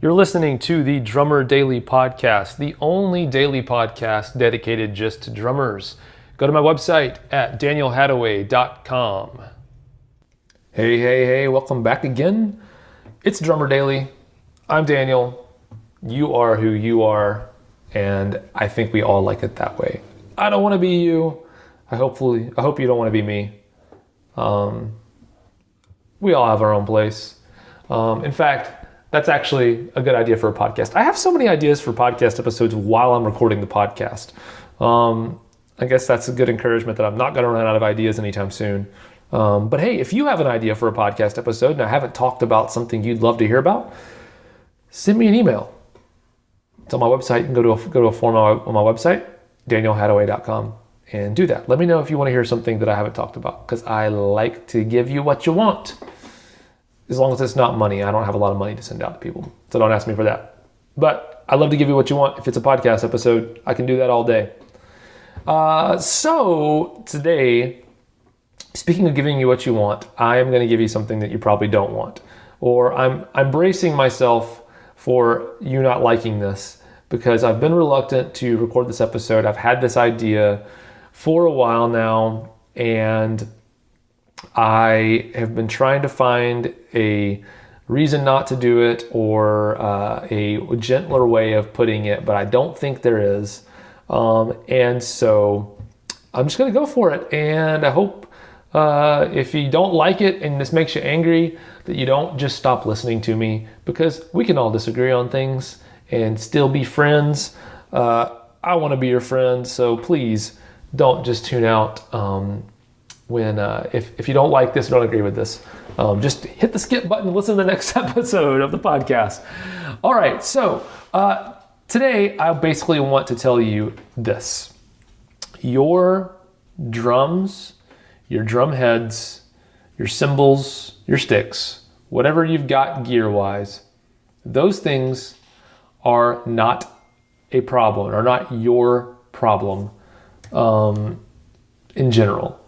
You're listening to the Drummer Daily Podcast, the only daily podcast dedicated just to drummers. Go to my website at danielhadaway.com. Hey, welcome back again. It's Drummer Daily. I'm Daniel. You are who you are, and I think we all like it that way. I don't want to be you. I hope you don't want to be me. We all have our own place. In fact, that's actually a good idea for a podcast. I have so many ideas for podcast episodes while I'm recording the podcast. I guess that's a good encouragement that I'm not going to run out of ideas anytime soon. But hey, if you have an idea for a podcast episode and I haven't talked about something you'd love to hear about, send me an email. It's on my website. You can go to a form on my website, danielhadaway.com, and do that. Let me know if you want to hear something that I haven't talked about, because I like to give you what you want. As long as it's not money. I don't have a lot of money to send out to people, so don't ask me for that. But I love to give you what you want. If it's a podcast episode, I can do that all day. So today, speaking of giving you what you want, I am going to give you something that you probably don't want. Or I'm bracing myself for you not liking this, because I've been reluctant to record this episode. I've had this idea for a while now, and I have been trying to find a reason not to do it, or a gentler way of putting it, but I don't think there is. And so I'm just going to go for it. And I hope if you don't like it and this makes you angry, that you don't just stop listening to me, because we can all disagree on things and still be friends. I want to be your friend, so please don't just tune out if you don't like this or don't agree with this. Just hit the skip button and listen to the next episode of the podcast. All right, so today I basically want to tell you this. Your drums, your drum heads, your cymbals, your sticks, whatever you've got gear-wise, those things are not a problem, are not your problem in general.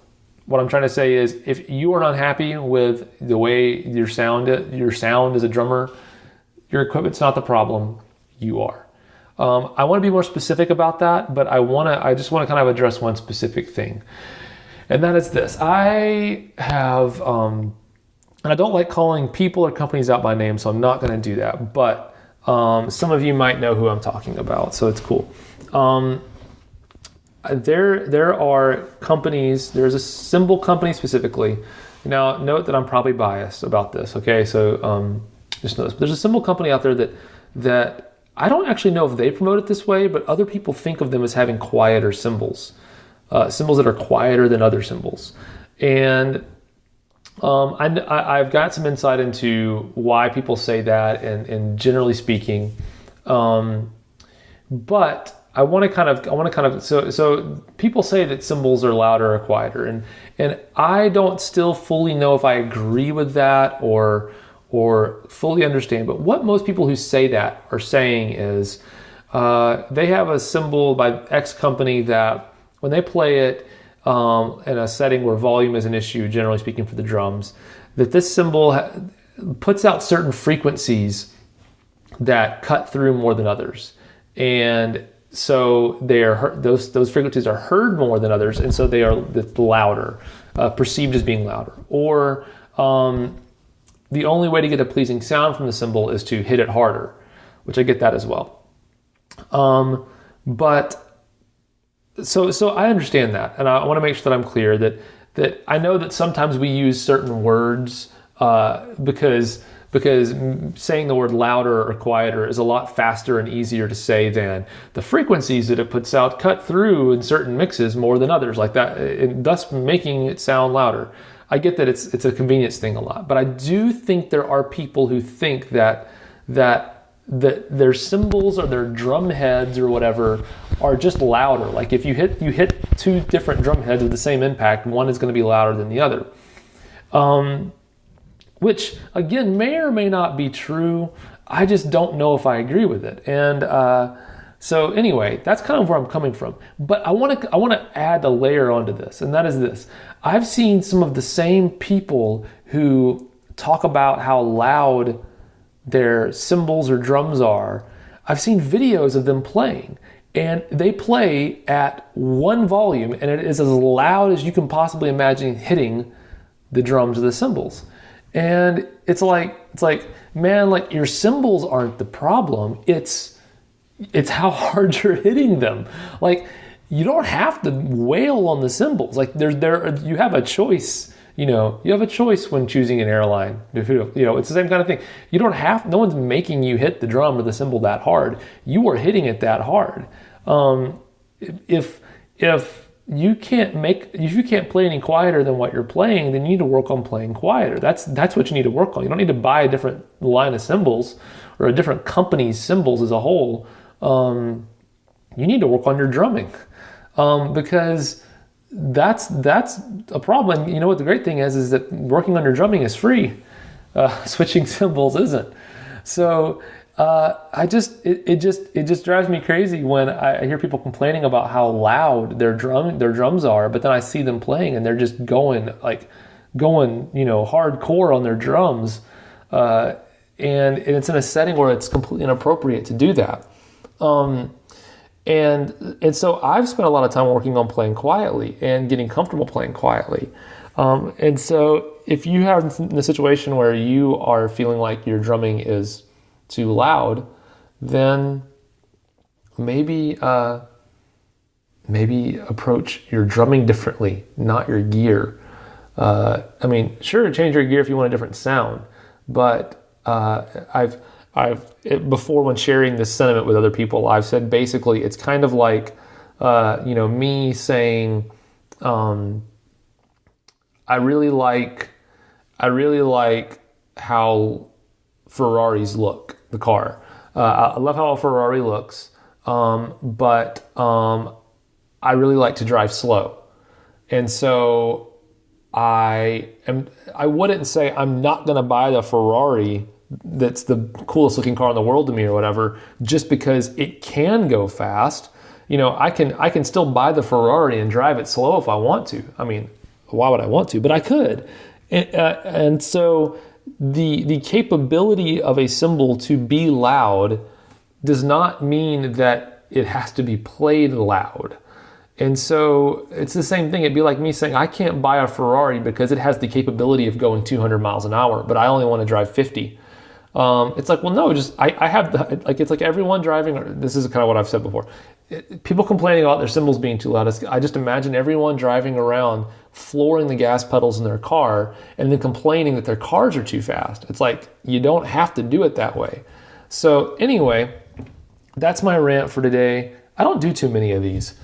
What I'm trying to say is, if you are not happy with the way your sound as a drummer, your equipment's not the problem, you are. I want to be more specific about that, but I just want to kind of address one specific thing. And that is this. I have, and I don't like calling people or companies out by name, so I'm not going to do that. But some of you might know who I'm talking about, so it's cool. There are companies, there's a cymbal company specifically. Now, note that I'm probably biased about this, okay? So just know this. But there's a cymbal company out there that I don't actually know if they promote it this way, but other people think of them as having quieter cymbals. Cymbals that are quieter than other cymbals. And I've got some insight into why people say that, and generally speaking. But I want to kind of so people say that cymbals are louder or quieter, and I don't still fully know if I agree with that or fully understand. But what most people who say that are saying is they have a cymbal by X company that when they play it in a setting where volume is an issue, generally speaking for the drums, that this cymbal puts out certain frequencies that cut through more than others, and so those frequencies are heard more than others, and so they are louder, perceived as being louder. Or the only way to get a pleasing sound from the cymbal is to hit it harder, which I get that as well. But so I understand that, and I want to make sure that I'm clear that I know that sometimes we use certain words because saying the word louder or quieter is a lot faster and easier to say than the frequencies that it puts out cut through in certain mixes more than others, like that, and thus making it sound louder. I get that it's a convenience thing a lot, but I do think there are people who think that their cymbals or their drum heads or whatever are just louder. Like if you hit two different drum heads with the same impact, one is going to be louder than the other. Which, again, may or may not be true. I just don't know if I agree with it. And so anyway, that's kind of where I'm coming from. But I want to add a layer onto this, and that is this. I've seen some of the same people who talk about how loud their cymbals or drums are, I've seen videos of them playing, and they play at one volume, and it is as loud as you can possibly imagine hitting the drums or the cymbals. And it's like, man, like, your cymbals aren't the problem. It's how hard you're hitting them. Like, you don't have to wail on the cymbals. Like, you have a choice. You have a choice when choosing an airline. It's the same kind of thing. No one's making you hit the drum or the cymbal that hard. You are hitting it that hard. If you can't play any quieter than what you're playing, then you need to work on playing quieter. That's what you need to work on. You don't need to buy a different line of cymbals or a different company's cymbals as a whole. You need to work on your drumming, because that's a problem. And you know what the great thing is that working on your drumming is free. Switching cymbals isn't. So it just drives me crazy when I hear people complaining about how loud their drums are, but then I see them playing and they're just going hardcore on their drums, and it's in a setting where it's completely inappropriate to do that. And so I've spent a lot of time working on playing quietly and getting comfortable playing quietly. And so if you have in a situation where you are feeling like your drumming is too loud, then maybe approach your drumming differently, not your gear. Sure, change your gear if you want a different sound, but before, when sharing this sentiment with other people, I've said basically it's kind of like me saying I really like how Ferraris look, the car. I love how a Ferrari looks, but I really like to drive slow. And so I wouldn't say I'm not going to buy the Ferrari that's the coolest looking car in the world to me or whatever, just because it can go fast. I can still buy the Ferrari and drive it slow if I want to. I mean, why would I want to? But I could. And so the capability of a cymbal to be loud does not mean that it has to be played loud. And so it's the same thing. It'd be like me saying, I can't buy a Ferrari because it has the capability of going 200 miles an hour, but I only want to drive 50. It's like, well, no, I have it's like everyone driving, this is kind of what I've said before. People complaining about their cymbals being too loud. I just imagine everyone driving around flooring the gas pedals in their car and then complaining that their cars are too fast. It's like, you don't have to do it that way. So anyway, that's my rant for today. I don't do too many of these.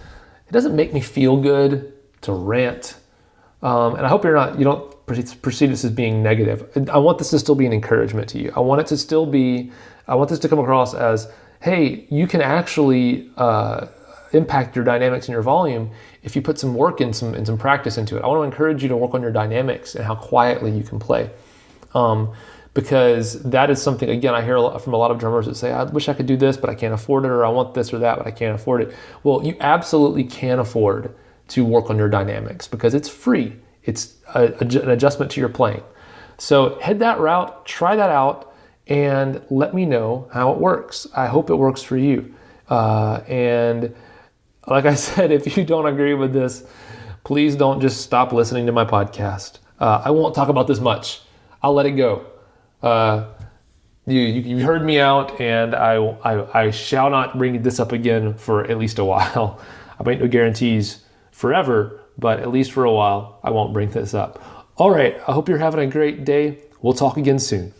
It doesn't make me feel good to rant. And I hope you don't perceive this as being negative. I want this to still be an encouragement to you. I want this to come across as, hey, you can actually impact your dynamics and your volume if you put some work and some practice into it. I want to encourage you to work on your dynamics and how quietly you can play. Because that is something, again, I hear from a lot of drummers that say, I wish I could do this, but I can't afford it, or I want this or that, but I can't afford it. Well, you absolutely can afford to work on your dynamics because it's free. It's an adjustment to your playing. So head that route, try that out, and let me know how it works. I hope it works for you. And like I said, if you don't agree with this, please don't just stop listening to my podcast. I won't talk about this much. I'll let it go. You heard me out, and I shall not bring this up again for at least a while. I make no guarantees forever, but at least for a while, I won't bring this up. All right, I hope you're having a great day. We'll talk again soon.